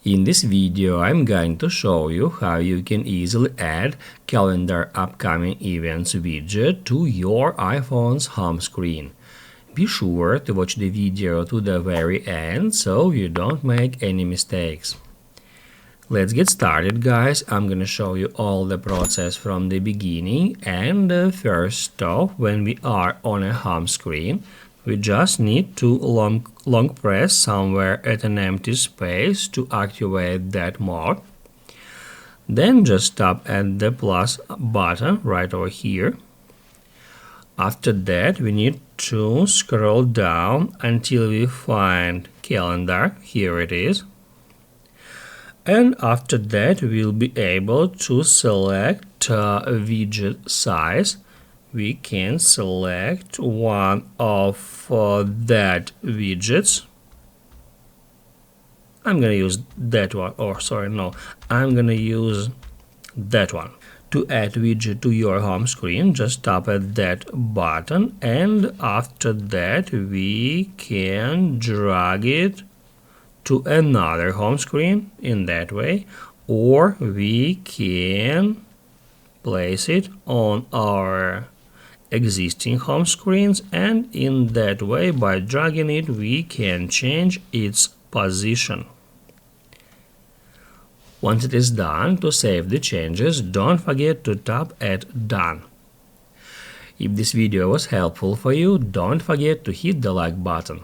In this video, I'm going to show you how you can easily add calendar upcoming events widget to your iPhone's home screen. Be sure to watch the video to the very end so you don't make any mistakes. Let's get started, guys. I'm gonna show you all the process from the beginning, and first off, when we are on a home screen, we just need to long press somewhere at an empty space to activate that mode. Then just tap at the plus button right over here. After that, we need to scroll down until we find calendar. Here it is. And after that, we'll be able to select widget size. We can select one of that widgets. I'm gonna use that one, I'm gonna use that one. To add widget to your home screen, just tap at that button, and after that we can drag it to another home screen in that way, or we can place it on our existing home screens, and in that way, by dragging it, we can change its position. Once it is done, to save the changes, don't forget to tap at Done. If this video was helpful for you, don't forget to hit the like button.